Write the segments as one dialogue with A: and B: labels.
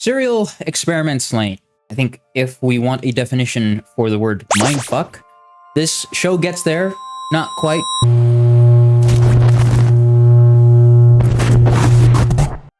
A: Serial experiments Lain. I think if we want a definition for the word mindfuck, this show gets there. Not quite. I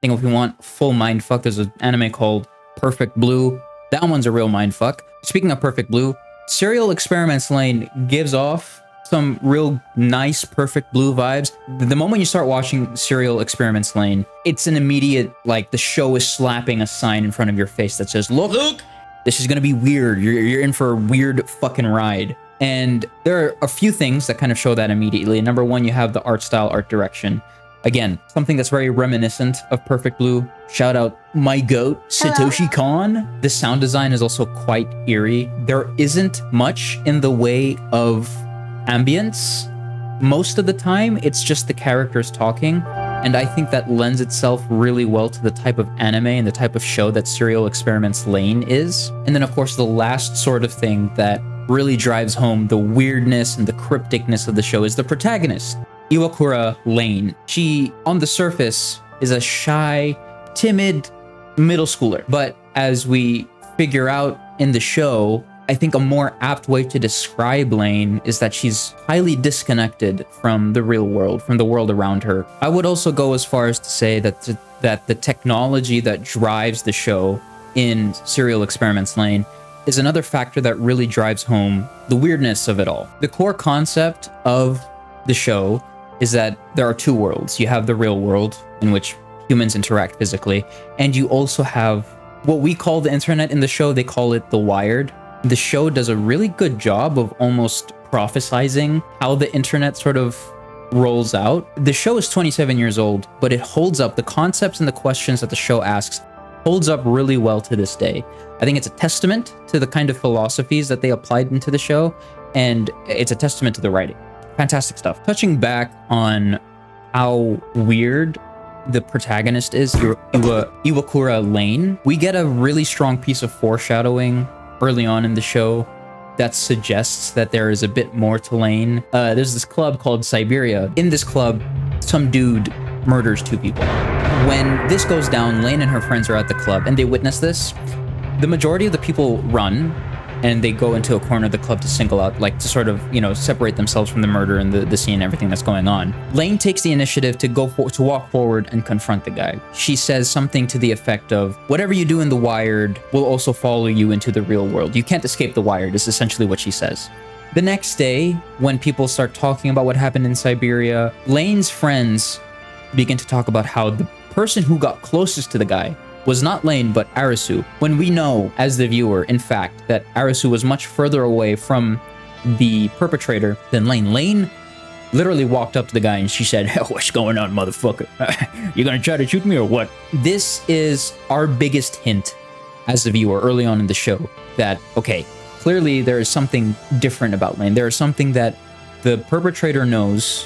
A: think if we want full mindfuck, there's an anime called Perfect Blue. That one's a real mindfuck. Speaking of Perfect Blue, Serial Experiments Lain gives off some real nice Perfect Blue vibes. The moment you start watching Serial Experiments Lain, it's an immediate, like, the show is slapping a sign in front of your face that says, look, this is gonna be weird. You're in for a weird fucking ride. And there are a few things that kind of show that immediately. Number one, you have the art style, art direction. Again, something that's very reminiscent of Perfect Blue. Shout out my goat, Satoshi Kon. The sound design is also quite eerie. There isn't much in the way of ambience. Most of the time, it's just the characters talking. And I think that lends itself really well to the type of anime and the type of show that Serial Experiments Lain is. And then, of course, the last sort of thing that really drives home the weirdness and the crypticness of the show is the protagonist, Iwakura Lain. She, on the surface, is a shy, timid middle schooler. But as we figure out in the show, I think a more apt way to describe Lain is that she's highly disconnected from the real world, from the world around her. I would also go as far as to say that the technology that drives the show in Serial Experiments Lain is another factor that really drives home the weirdness of it all. The core concept of the show is that there are two worlds. You have the real world, in which humans interact physically, and you also have what we call the internet in the show. They call it the wired. The show does a really good job of almost prophesizing how the internet sort of rolls out. The show is 27 years old, but it holds up. The concepts and the questions that the show asks holds up really well to this day. I think it's a testament to the kind of philosophies that they applied into the show, and it's a testament to the writing. Fantastic stuff. Touching back on how weird the protagonist is, Iwakura Lain, we get a really strong piece of foreshadowing early on in the show that suggests that there is a bit more to Lain. There's this club called Siberia. In this club, some dude murders two people. When this goes down, Lain and her friends are at the club and they witness this. The majority of the people run and they go into a corner of the club to single out, like to sort of, separate themselves from the murder and the scene and everything that's going on. Lain takes the initiative to walk forward and confront the guy. She says something to the effect of, whatever you do in the wired will also follow you into the real world. You can't escape the wired, is essentially what she says. The next day, when people start talking about what happened in Siberia, Lain's friends begin to talk about how the person who got closest to the guy was not Lain, but Arisu, when we know, as the viewer, in fact, that Arisu was much further away from the perpetrator than Lain. Lain literally walked up to the guy and she said, "What's going on, motherfucker? You gonna try to shoot me or what?" This is our biggest hint as the viewer early on in the show that, okay, clearly there is something different about Lain. There is something that the perpetrator knows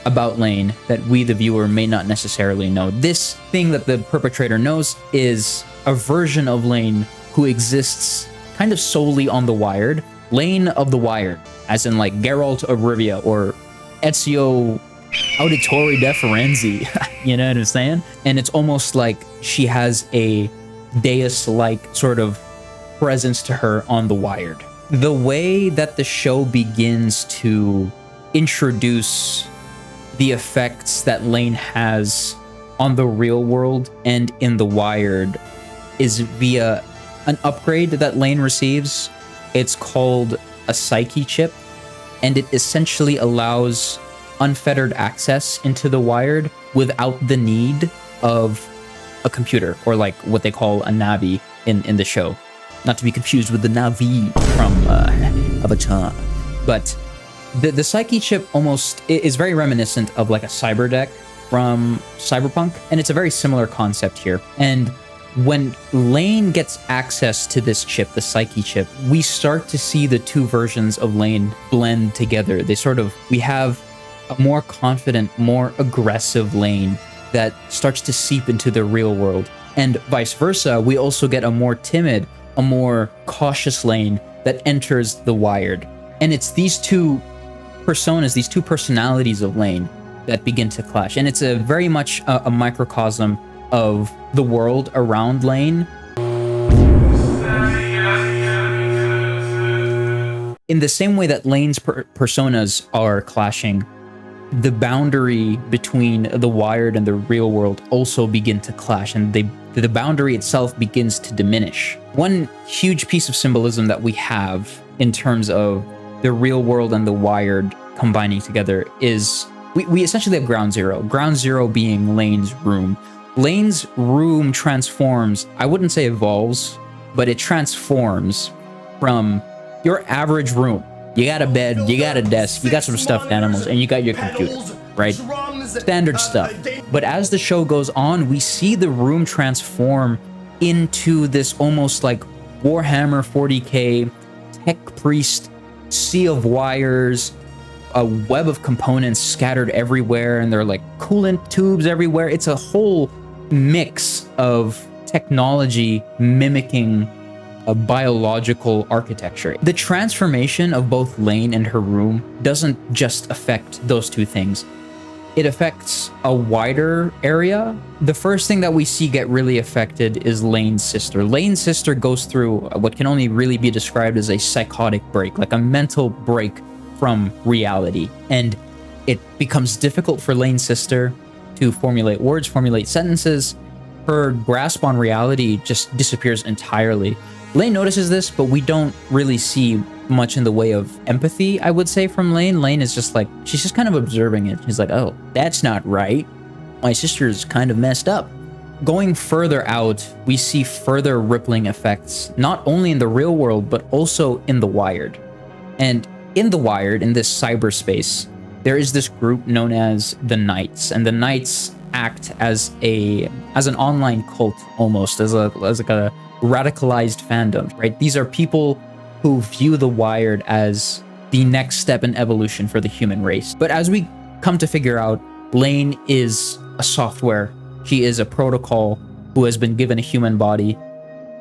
A: about Lain that we, the viewer, may not necessarily know. This thing that the perpetrator knows is a version of Lain who exists kind of solely on the wired. Lain of the wired, as in like Geralt of Rivia or Ezio Auditore Deferenzi. You know what I'm saying? And it's almost like she has a deus-like sort of presence to her on the wired. The way that the show begins to introduce the effects that Lain has on the real world and in the wired is via an upgrade that Lain receives. It's called a psyche chip, and it essentially allows unfettered access into the wired without the need of a computer, or like what they call a Navi in the show. Not to be confused with the Navi from Avatar. But the psyche chip almost is very reminiscent of like a cyber deck from Cyberpunk, and it's a very similar concept here. And when Lain gets access to this chip, the psyche chip, we start to see the two versions of Lain blend together. We have a more confident, more aggressive Lain that starts to seep into the real world. And vice versa, we also get a more timid, a more cautious Lain that enters the wired. And it's these two personas, these two personalities of Lain that begin to clash. And it's a very much a microcosm of the world around Lain. in the same way that Lane's personas are clashing, the boundary between the wired and the real world also begin to clash, and the boundary itself begins to diminish. One huge piece of symbolism that we have in terms of the real world and the wired combining together is we essentially have ground zero. Ground zero being Lane's room. Lane's room transforms, I wouldn't say evolves, but it transforms from your average room. You got a bed, you got a desk, you got some stuffed animals, and you got your computer, right? Standard stuff. But as the show goes on, we see the room transform into this almost like Warhammer 40K tech priest sea of wires, a web of components scattered everywhere, and they're like coolant tubes everywhere. It's a whole mix of technology mimicking a biological architecture. The transformation of both Lain and her room doesn't just affect those two things. It affects a wider area. The first thing that we see get really affected is Lain's sister. Lain's sister goes through what can only really be described as a psychotic break, like a mental break from reality. And it becomes difficult for Lain's sister to formulate words, formulate sentences. Her grasp on reality just disappears entirely. Lain notices this, but we don't really see much in the way of empathy, I would say, from Lain. Lain is just like, she's just kind of observing it. She's like, oh, that's not right. My sister's kind of messed up. Going further out, we see further rippling effects, not only in the real world, but also in the wired. And in the wired, in this cyberspace, there is this group known as the Knights, and the Knights act as an online cult, almost as like a radicalized fandom, right? These are people who view the wired as the next step in evolution for the human race. But as we come to figure out, Lain is a software. She is a protocol who has been given a human body.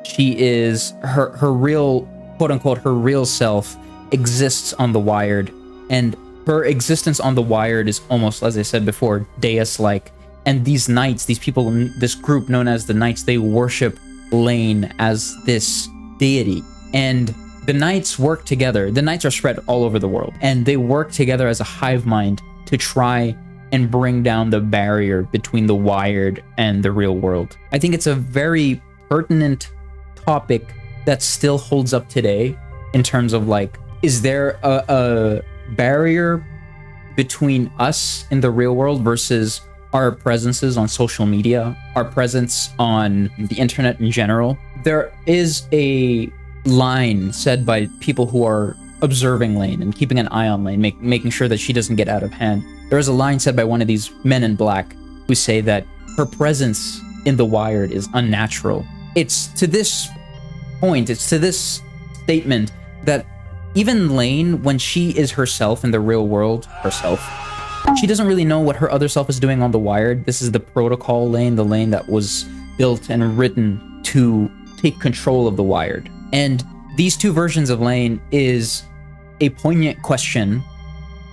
A: She is her real, quote unquote, her real self exists on the wired, and her existence on the wired is almost, as I said before, Deus-like. And these Knights, these people, this group known as the Knights, they worship Lain as this deity. And the Knights work together. The Knights are spread all over the world, and they work together as a hive mind to try and bring down the barrier between the wired and the real world. I think it's a very pertinent topic that still holds up today in terms of like, is there a barrier between us in the real world versus our presences on social media, our presence on the internet in general? There is a line said by people who are observing Lain and keeping an eye on Lain, making sure that she doesn't get out of hand. There is a line said by one of these men in black who say that her presence in the wired is unnatural. It's to this point, it's to this statement that even Lain, when she is herself in the real world, herself, she doesn't really know what her other self is doing on the wired. This is the protocol Lain, the Lain that was built and written to take control of the wired. And these two versions of Lain is a poignant question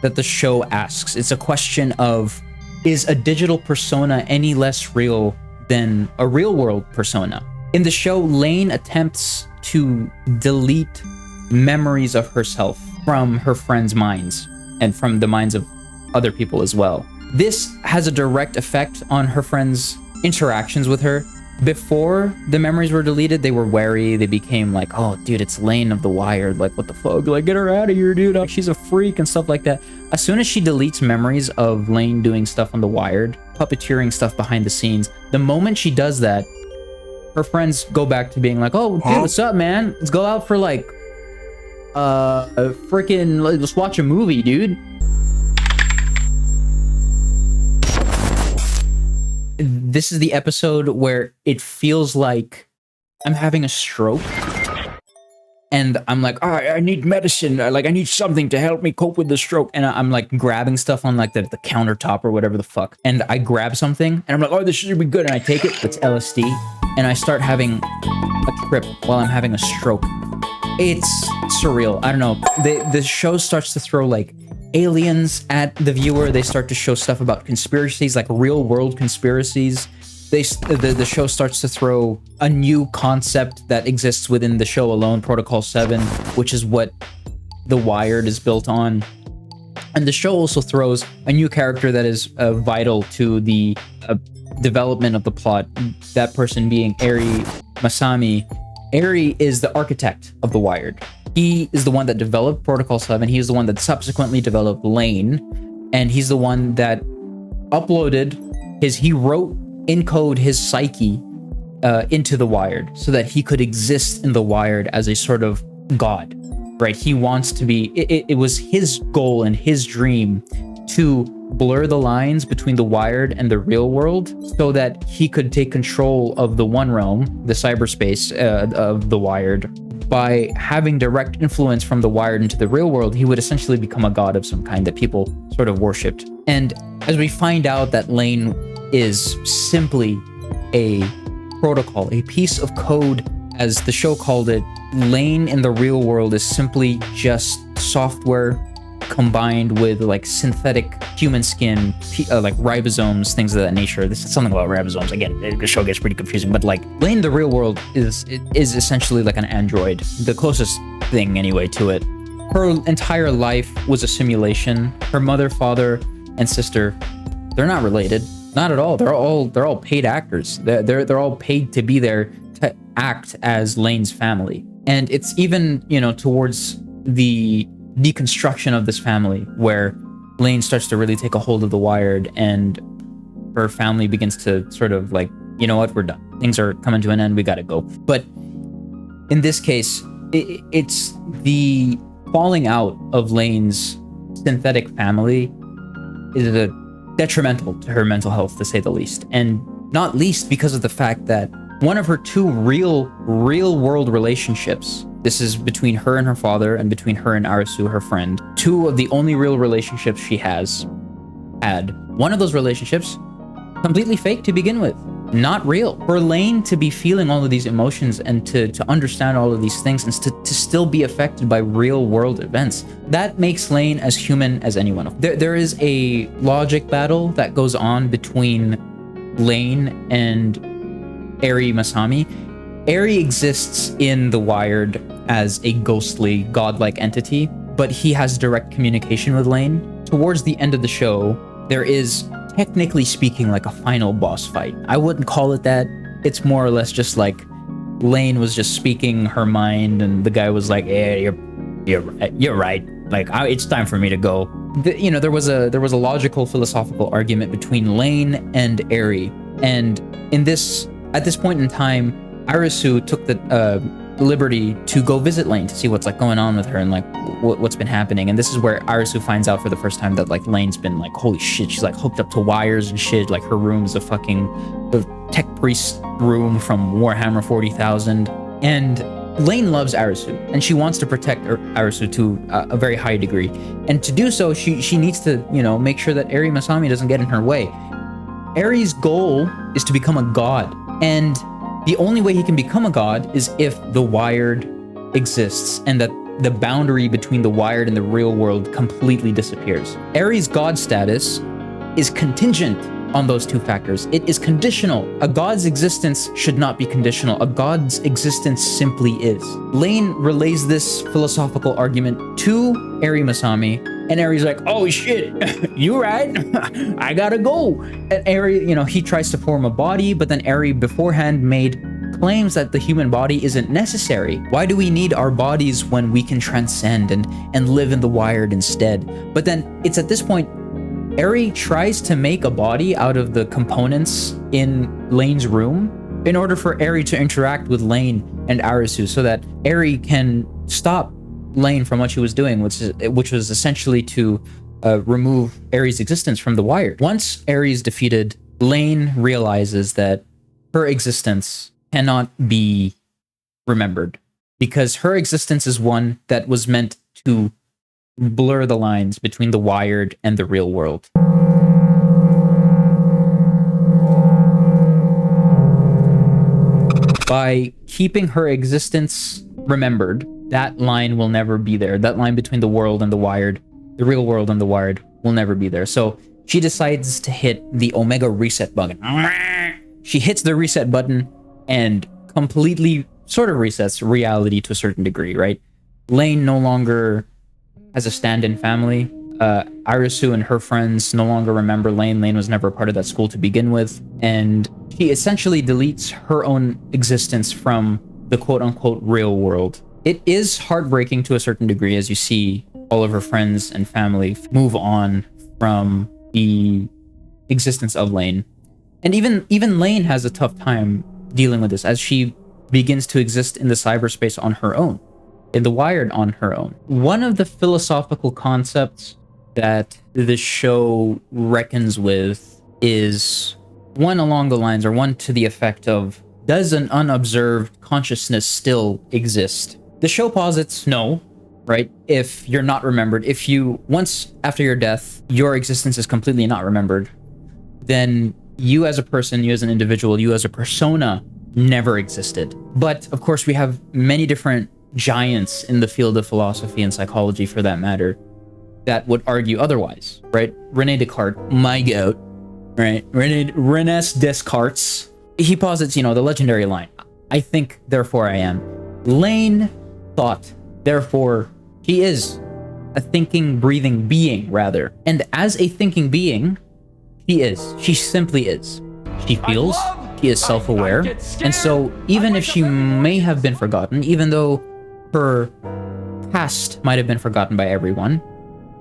A: that the show asks. It's a question of, is a digital persona any less real than a real world persona? In the show, Lain attempts to delete memories of herself from her friends' minds and from the minds of other people as well. This has a direct effect on her friends' interactions with her. Before the memories were deleted, they were wary. They became like, oh, dude, it's Lain of the Wired. Like, what the fuck? Like, get her out of here, dude. Like, she's a freak and stuff like that. As soon as she deletes memories of Lain doing stuff on the Wired, puppeteering stuff behind the scenes, the moment she does that, her friends go back to being like, oh, dude, what's up, man? Let's go out for like, freaking, let's watch a movie, dude. This is the episode where it feels like I'm having a stroke and I'm like, oh, I need medicine. Like, I need something to help me cope with the stroke. And I'm like grabbing stuff on like the countertop or whatever the fuck. And I grab something and I'm like, oh, this should be good. And I take it, it's LSD. And I start having a trip while I'm having a stroke. It's surreal. I don't know. The show starts to throw like aliens at the viewer. They start to show stuff about conspiracies, like real world conspiracies. The show starts to throw a new concept that exists within the show alone, Protocol 7, which is what the Wired is built on. And the show also throws a new character that is vital to the development of the plot, that person being Eri Masami. Eri is the architect of the Wired. He is the one that developed Protocol 7. He is the one that subsequently developed Lain. And he's the one that he wrote in code his psyche into the Wired so that he could exist in the Wired as a sort of god, right? He wants to be, it was his goal and his dream to blur the lines between the Wired and the real world so that he could take control of the one realm, the cyberspace of the Wired. By having direct influence from the Wired into the real world, he would essentially become a god of some kind that people sort of worshipped. And as we find out that Lain is simply a protocol, a piece of code, as the show called it, Lain in the real world is simply just software combined with like synthetic human skin, like ribosomes, things of that nature. This is something about ribosomes. Again, the show gets pretty confusing, but like Lain in the real world is essentially like an android, the closest thing anyway to it. Her entire life was a simulation. Her mother, father, and sister, they're not related, not at all. They're all paid actors. They're all paid to be there to act as Lain's family. And it's even, you know, towards the deconstruction of this family where Lain starts to really take a hold of the Wired, and her family begins to sort of like, you know what, we're done. Things are coming to an end. We gotta go. But in this case, it's the falling out of Lain's synthetic family is detrimental to her mental health, to say the least. And not least because of the fact that one of her two real world relationships, this is between her and her father and between her and Arisu, her friend, two of the only real relationships she has had. One of those relationships, completely fake to begin with, not real. For Lain to be feeling all of these emotions and to understand all of these things and to still be affected by real world events, that makes Lain as human as anyone. There is a logic battle that goes on between Lain and Eri Masami. Eri exists in the Wired as a ghostly, godlike entity, but he has direct communication with Lain. Towards the end of the show, there is, technically speaking, like a final boss fight. I wouldn't call it that. It's more or less just like Lain was just speaking her mind, and the guy was like, "Yeah, you're right. Like, it's time for me to go." You know, there was a logical, philosophical argument between Lain and Eri, and at this point in time, Arisu took the liberty to go visit Lain to see what's like going on with her and like what's been happening. And this is where Arisu finds out for the first time that like Lain's been like, holy shit, she's like hooked up to wires and shit. Like her room is the tech priest room from Warhammer 40,000. And Lain loves Arisu and she wants to protect Arisu to a very high degree. And to do so, she needs to, you know, make sure that Eri Masami doesn't get in her way. Eri's goal is to become a god, and the only way he can become a god is if the Wired exists and that the boundary between the Wired and the real world completely disappears. Eri's god status is contingent on those two factors. It is conditional. A god's existence should not be conditional. A god's existence simply is. Lain relays this philosophical argument to Eri Masami, and Eri's like, oh shit, you right? I gotta go. And Eri, you know, he tries to form a body, but then Eri beforehand made claims that the human body isn't necessary. Why do we need our bodies when we can transcend and live in the Wired instead? But then it's at this point, Eri tries to make a body out of the components in Lain's room in order for Eri to interact with Lain and Arisu so that Eri can stop Lain from what she was doing, which was essentially to remove Eri's existence from the Wired. Once Eri is defeated, Lain realizes that her existence cannot be remembered because her existence is one that was meant to blur the lines between the Wired and the real world. By keeping her existence remembered, that line will never be there. That line between the world and the Wired, the real world and the Wired, will never be there. So she decides to hit the Omega reset button. She hits the reset button and completely sort of resets reality to a certain degree, right? Lain no longer has a stand-in family. Arisu and her friends no longer remember Lain. Lain was never a part of that school to begin with, and she essentially deletes her own existence from the quote-unquote real world. It is heartbreaking to a certain degree as you see all of her friends and family move on from the existence of Lain. And even Lain has a tough time dealing with this as she begins to exist in the cyberspace on her own, in the Wired on her own. One of the philosophical concepts that the show reckons with is one along the lines, or one to the effect of, does an unobserved consciousness still exist? The show posits no, right? If you're not remembered, if you, once after your death, your existence is completely not remembered, then you as a person, you as an individual, you as a persona never existed. But of course, we have many different giants in the field of philosophy and psychology, for that matter, that would argue otherwise, right? Rene Descartes, my goat, right? Rene Descartes, he posits, you know, the legendary line, I think, therefore I am. Lain thought, therefore he is a thinking, breathing being, rather. And as a thinking being, she simply is. She feels, she is self-aware, and so even if she may have been forgotten, even though her past might have been forgotten by everyone,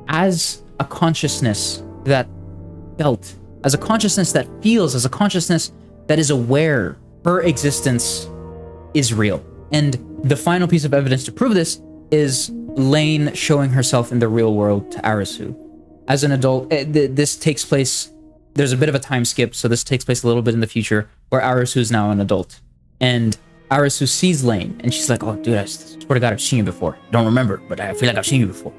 A: as a consciousness that felt, as a consciousness that feels, as a consciousness that is aware, her existence is real. And the final piece of evidence to prove this is Lain showing herself in the real world to Arisu. As an adult, this takes place, there's a bit of a time skip, so this takes place a little bit in the future, where Arisu is now an adult. And Arisu sees Lain, and she's like, oh, dude, I swear to God, I've seen you before. Don't remember, but I feel like I've seen you before.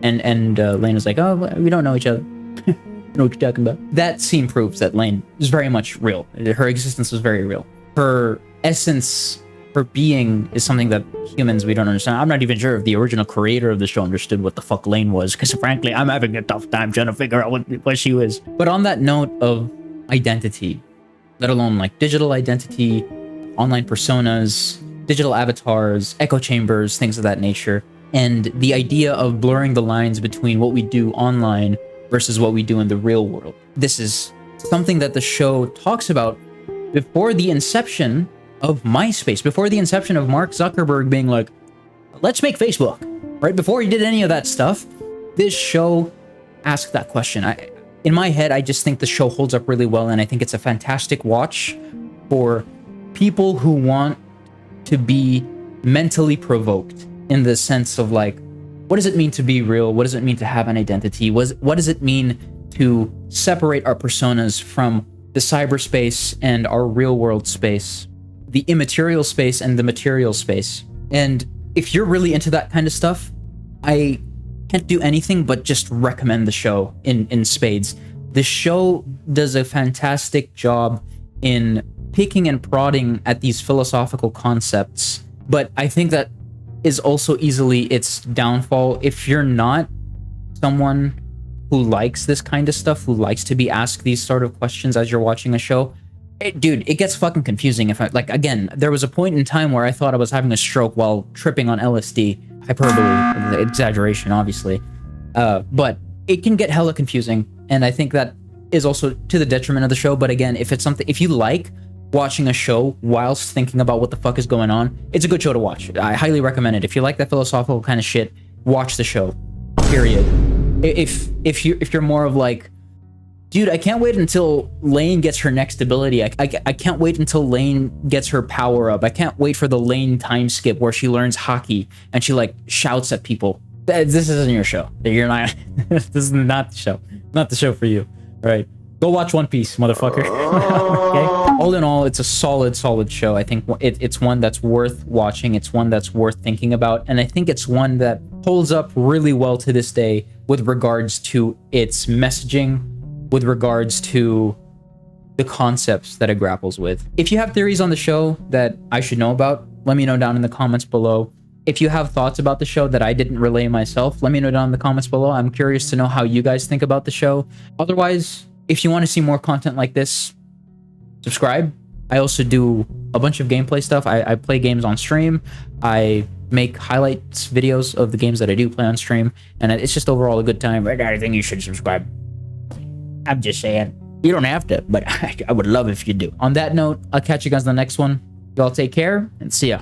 A: And Lain is like, oh, we don't know each other. I know what you're talking about. That scene proves that Lain is very much real. Her existence was very real. Her essence, her being, is something that humans, we don't understand. I'm not even sure if the original creator of the show understood what the fuck Lain was, because frankly, I'm having a tough time trying to figure out what she was. But on that note of identity, let alone like digital identity, online personas, digital avatars, echo chambers, things of that nature, and the idea of blurring the lines between what we do online versus what we do in the real world. This is something that the show talks about before the inception of MySpace, before the inception of Mark Zuckerberg being like, let's make Facebook. Right before he did any of that stuff, this show asked that question. In my head, I just think the show holds up really well, and I think it's a fantastic watch for people who want to be mentally provoked, in the sense of like, what does it mean to be real? What does it mean to have an identity? What does it mean to separate our personas from the cyberspace and our real world space, the immaterial space and the material space? And if you're really into that kind of stuff, I can't do anything but just recommend the show in spades. The show does a fantastic job in picking and prodding at these philosophical concepts, but I think that is also easily its downfall. If you're not someone who likes this kind of stuff, who likes to be asked these sort of questions as you're watching a show, dude, it gets fucking confusing. If I, like, again, there was a point in time where I thought I was having a stroke while tripping on LSD. Hyperbole, exaggeration, obviously. But it can get hella confusing, and I think that is also to the detriment of the show. But again, if it's something, if you like watching a show whilst thinking about what the fuck is going on, it's a good show to watch. I highly recommend it. If you like that philosophical kind of shit, watch the show. Period. If you're more of like, dude, I can't wait until Lain gets her next ability. I can't wait until Lain gets her power up. I can't wait for the Lain time skip where she learns hockey and she like shouts at people. This isn't your show. You're not. This is not the show. Not the show for you. All right. Go watch One Piece, motherfucker. Okay. All in all, it's a solid show. I think it's one that's worth watching. It's one that's worth thinking about, and I think it's one that holds up really well to this day with regards to its messaging, with regards to the concepts that it grapples with. If you have theories on the show that I should know about, let me know down in the comments below. If you have thoughts about the show that I didn't relay myself, let me know down in the comments below. I'm curious to know how you guys think about the show. Otherwise, if you want to see more content like this, subscribe. I also do a bunch of gameplay stuff. I play games on stream. I make highlights videos of the games that I do play on stream, and it's just overall a good time. I think you should subscribe. I'm just saying. You don't have to, but I would love if you do. On that note, I'll catch you guys in the next one. Y'all take care and see ya.